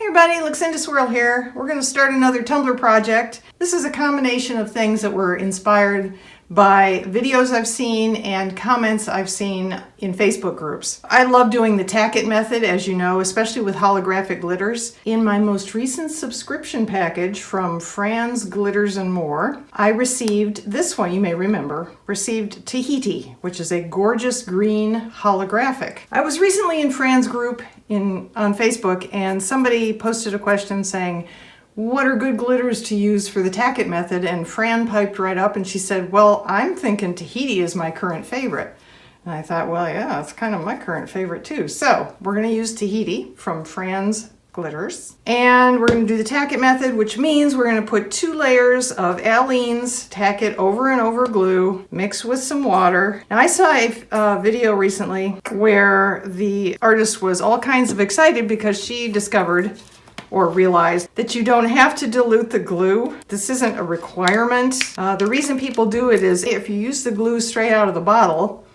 Hey everybody, Luxinda Swirl here. We're going to start another Tumbler project. This is a combination of things that were inspired by videos I've seen and comments I've seen in Facebook groups. I love doing the Tacket method, as you know, especially with holographic glitters. In my most recent subscription package from Fran's Glitters and More, I received this one, you may remember, received Tahiti, which is a gorgeous green holographic. I was recently in Fran's group on Facebook, and somebody posted a question saying, what are good glitters to use for the Tacket method? And Fran piped right up and she said, well, I'm thinking Tahiti is my current favorite. And I thought, well, yeah, it's kind of my current favorite too. So we're going to use Tahiti from Fran's Glitters. And we're going to do the Tacket method, which means we're going to put 2 layers of Aleene's Tack-It over and over glue mixed with some water. Now I saw a video recently where the artist was all kinds of excited because she discovered or realized that you don't have to dilute the glue. This isn't a requirement. The reason people do it is if you use the glue straight out of the bottle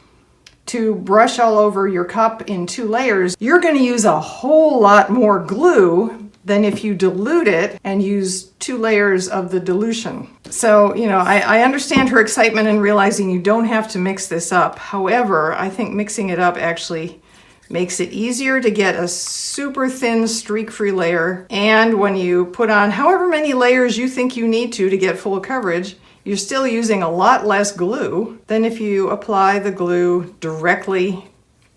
to brush all over your cup in 2 layers, you're going to use a whole lot more glue than if you dilute it and use 2 layers of the dilution. So, you know, I understand her excitement in realizing you don't have to mix this up. However, I think mixing it up actually makes it easier to get a super thin streak-free layer. And when you put on however many layers you think you need to get full coverage, you're still using a lot less glue than if you apply the glue directly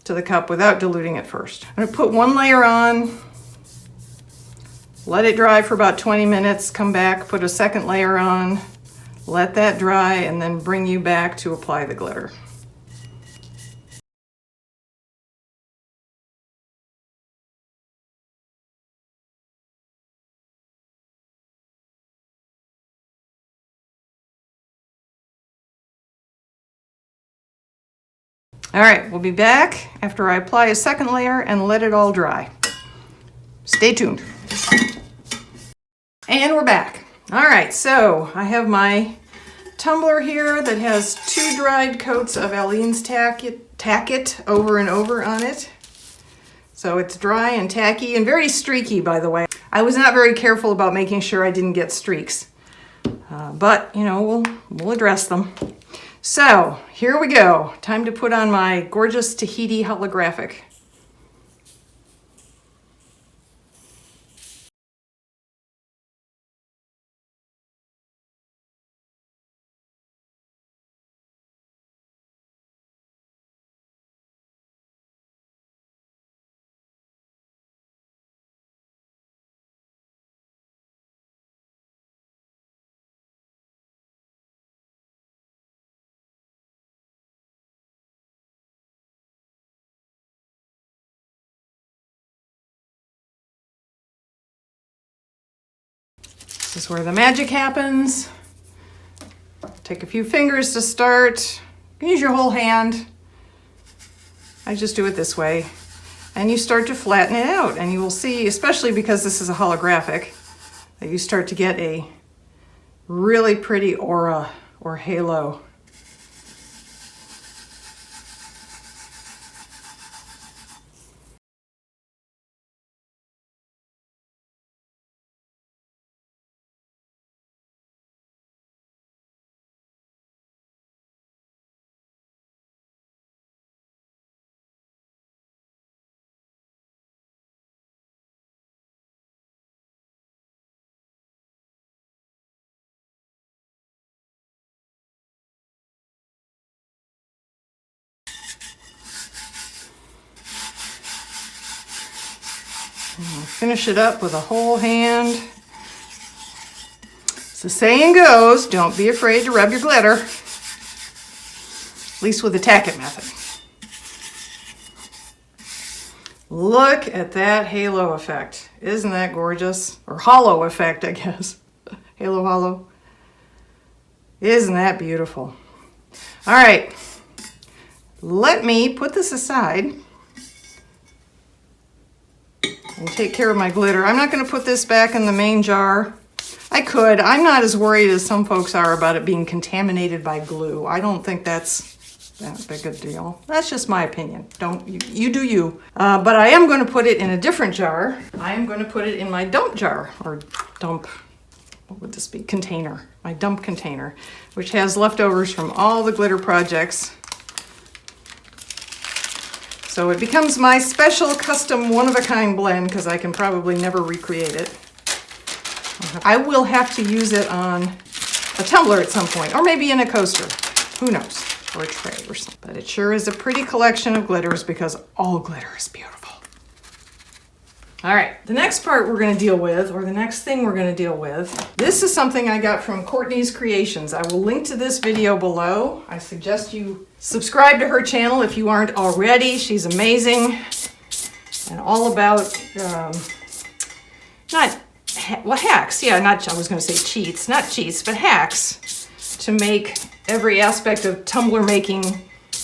to the cup without diluting it first. I'm gonna put 1 layer on, let it dry for about 20 minutes, come back, put a 2nd layer on, let that dry, and then bring you back to apply the glitter. All right, we'll be back after I apply a 2nd layer and let it all dry. Stay tuned. And we're back. All right, so I have my tumbler here that has 2 dried coats of Aleene's Tack-It over and over on it. So it's dry and tacky and very streaky, by the way. I was not very careful about making sure I didn't get streaks, but you know, we'll address them. So here we go. Time to put on my gorgeous Tahiti holographic. This is where the magic happens. Take a few fingers to start. You can use your whole hand. I just do it this way. And you start to flatten it out. And you will see, especially because this is a holographic, that you start to get a really pretty aura or halo. Finish it up with a whole hand. As the saying goes, don't be afraid to rub your glitter. At least with the Tacket method. Look at that halo effect. Isn't that gorgeous? Or hollow effect, I guess. Halo hollow. Isn't that beautiful? All right. Let me put this aside and take care of my glitter. I'm not going to put this back in the main jar. I could. I'm not as worried as some folks are about it being contaminated by glue. I don't think that's that big a deal. That's just my opinion. Don't, you do you. But I am going to put it in a different jar. I am going to put it in my dump jar, or dump, what would this be? Container. My dump container, which has leftovers from all the glitter projects. So it becomes my special custom one-of-a-kind blend because I can probably never recreate it. I will have to use it on a tumbler at some point, or maybe in a coaster. Who knows? Or a tray or something. But it sure is a pretty collection of glitters because all glitter is beautiful. All right, the next part we're going to deal with, or the next thing we're going to deal with, this is something I got from Courtney's Creations. I will link to this video below. I suggest you subscribe to her channel if you aren't already. She's amazing and all about, hacks. Yeah, I was going to say cheats, not cheats, but hacks to make every aspect of tumbler making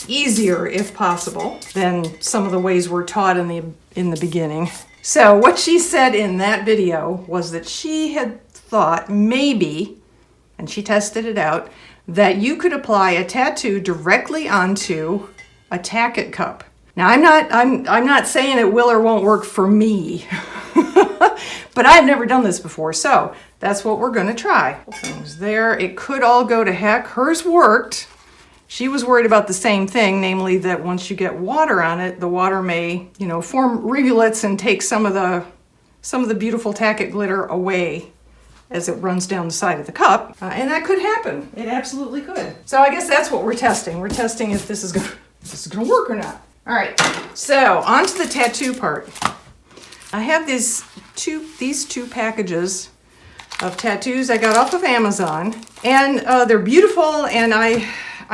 easier, if possible, than some of the ways we're taught in the beginning. So what she said in that video was that she had thought maybe, and she tested it out, that you could apply a tattoo directly onto a Tack-It cup. Now I'm not saying it will or won't work for me, but I've never done this before, so that's what we're going to try. Things there. It could all go to heck. Hers worked. She was worried about the same thing, namely that once you get water on it, the water may, form rivulets and take some of the beautiful Tack-It glitter away as it runs down the side of the cup. And that could happen. It absolutely could. So I guess that's what we're testing. We're testing if this is gonna work or not. All right, so on to the tattoo part. I have these two packages of tattoos I got off of Amazon, and they're beautiful, and I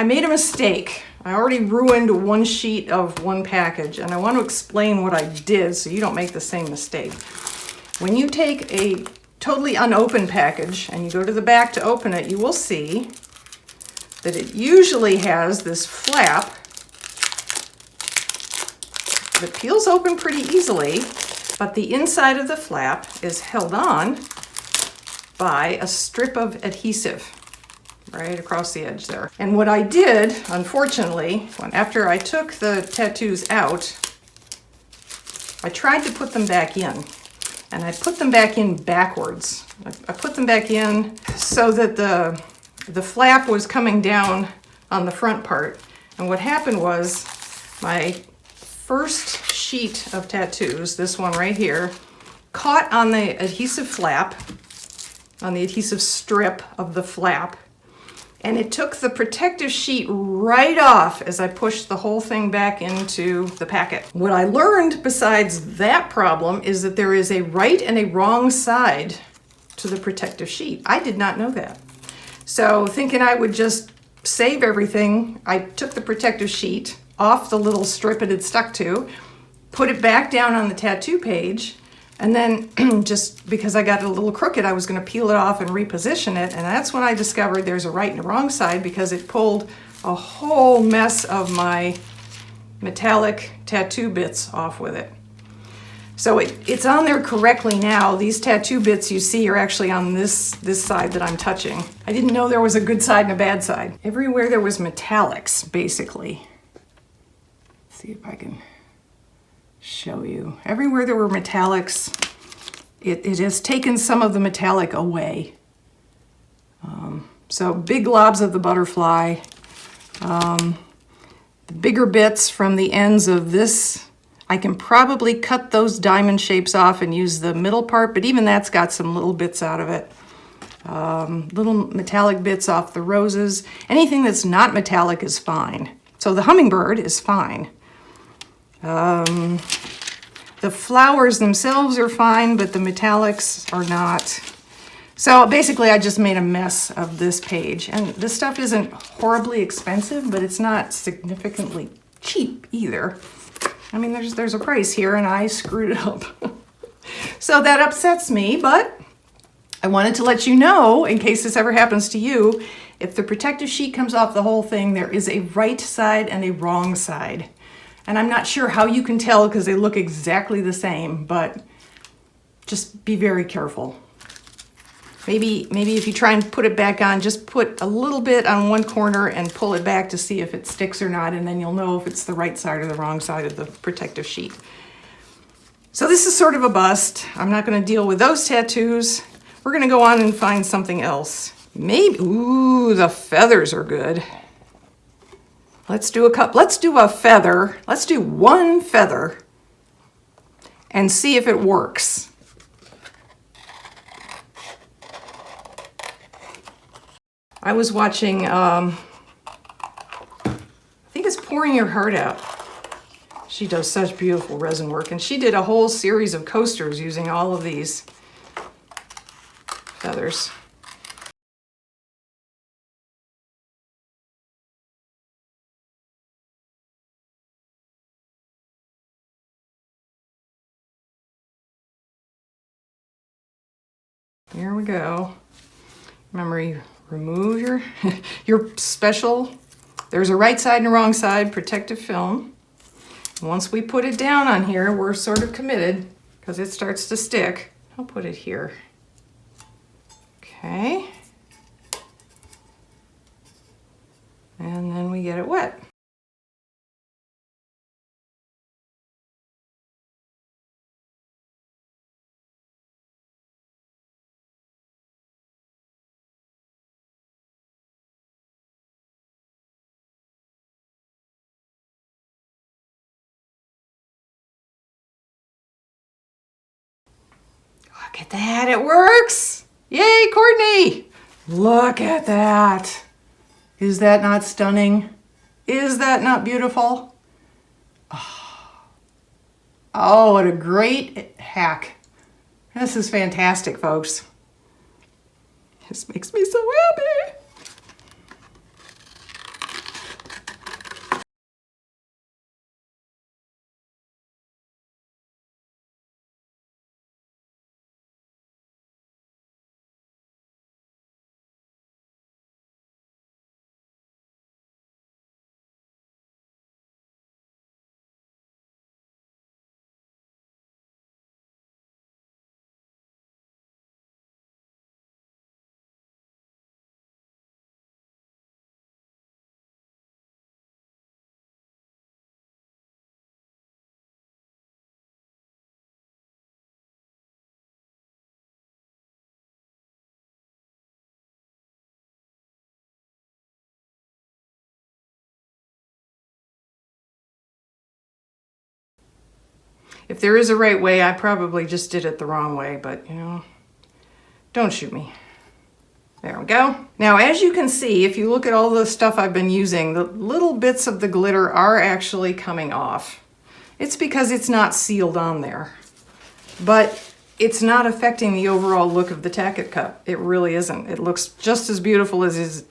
made a mistake. I already ruined one sheet of one package, and I want to explain what I did so you don't make the same mistake. When you take a totally unopened package and you go to the back to open it, you will see that it usually has this flap that peels open pretty easily, but the inside of the flap is held on by a strip of adhesive right across the edge there. And what I did, unfortunately, after I took the tattoos out, I tried to put them back in. And I put them back in backwards. I put them back in so that the flap was coming down on the front part. And what happened was my first sheet of tattoos, this one right here, caught on the adhesive flap, on the adhesive strip of the flap, and it took the protective sheet right off as I pushed the whole thing back into the packet. What I learned besides that problem is that there is a right and a wrong side to the protective sheet. I did not know that. So thinking I would just save everything, I took the protective sheet off the little strip it had stuck to, put it back down on the tattoo page, and then just because I got it a little crooked, I was going to peel it off and reposition it. And that's when I discovered there's a right and a wrong side, because it pulled a whole mess of my metallic tattoo bits off with it. So it's on there correctly now. These tattoo bits you see are actually on this side that I'm touching. I didn't know there was a good side and a bad side. Everywhere there was metallics, basically. Let's see if I can show you. Everywhere there were metallics, it has taken some of the metallic away. So big globs of the butterfly, the bigger bits from the ends of this, I can probably cut those diamond shapes off and use the middle part, but even that's got some little bits out of it. Little metallic bits off the roses. Anything that's not metallic is fine. So the hummingbird is fine. The flowers themselves are fine, but the metallics are not. So basically I just made a mess of this page, and this stuff isn't horribly expensive, but it's not significantly cheap either. I mean, there's a price here, and I screwed it up. So that upsets me, but I wanted to let you know, in case this ever happens to you, if the protective sheet comes off the whole thing, there is a right side and a wrong side. And I'm not sure how you can tell because they look exactly the same, but just be very careful. Maybe if you try and put it back on, just put a little bit on one corner and pull it back to see if it sticks or not, and then you'll know if it's the right side or the wrong side of the protective sheet. So this is sort of a bust. I'm not going to deal with those tattoos. We're going to go on and find something else. Maybe, ooh, the feathers are good. Let's do a feather. Let's do one feather and see if it works. I was watching, I think it's Pouring Your Heart Out. She does such beautiful resin work, and she did a whole series of coasters using all of these feathers. There we go. Remember, you remove your special, there's a right side and a wrong side protective film. Once we put it down on here, we're sort of committed because it starts to stick. I'll put it here. Okay. And then we get it wet. Look at that, it works! Yay, Courtney! Look at that! Is that not stunning? Is that not beautiful? Oh, what a great hack. This is fantastic, folks. This makes me so happy. If there is a right way, I probably just did it the wrong way, but you know, don't shoot me. There we go. Now, as you can see, if you look at all the stuff I've been using, the little bits of the glitter are actually coming off. It's because it's not sealed on there, but it's not affecting the overall look of the Tacket cup. It really isn't. It looks just as beautiful as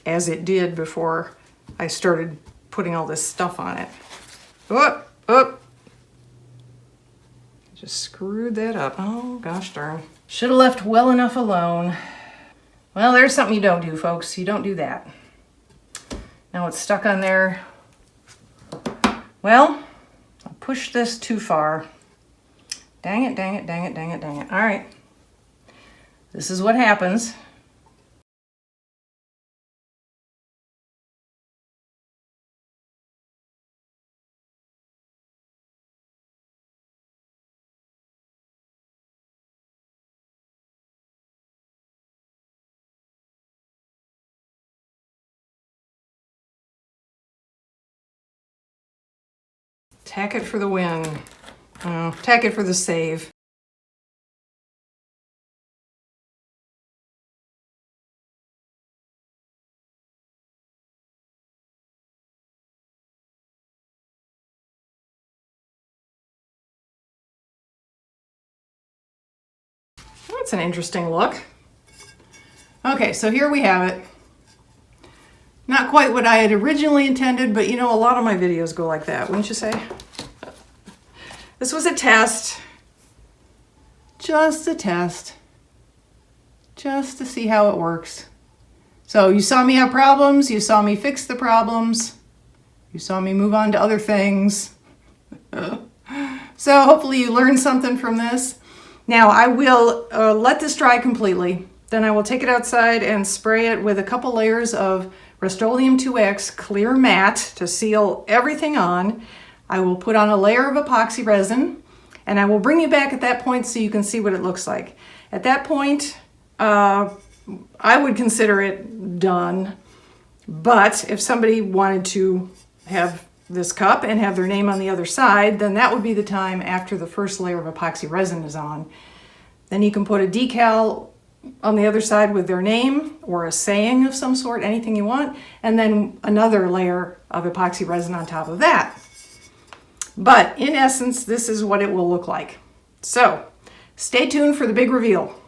it did before I started putting all this stuff on it. Whoop, whoop. Just screwed that up. Oh, gosh darn. Should have left well enough alone. Well, there's something you don't do, folks. You don't do that. Now it's stuck on there. Well, I pushed this too far. Dang it, dang it, dang it, dang it, dang it. All right. This is what happens. Tack it for the win. Tack it for the save. That's an interesting look. Okay, so here we have it. Not quite what I had originally intended, but you know, a lot of my videos go like that, wouldn't you say? This was a test. Just a test. Just to see how it works. So you saw me have problems, you saw me fix the problems, you saw me move on to other things. So hopefully you learned something from this. Now I will let this dry completely, Then I will take it outside and spray it with a couple layers of Rust-Oleum 2X clear matte to seal everything on. I will put on a layer of epoxy resin, and I will bring you back at that point so you can see what it looks like. At that point, I would consider it done, but if somebody wanted to have this cup and have their name on the other side, then that would be the time after the first layer of epoxy resin is on. Then you can put a decal on the other side with their name or a saying of some sort, anything you want, and then another layer of epoxy resin on top of that. But in essence, this is what it will look like. So stay tuned for the big reveal.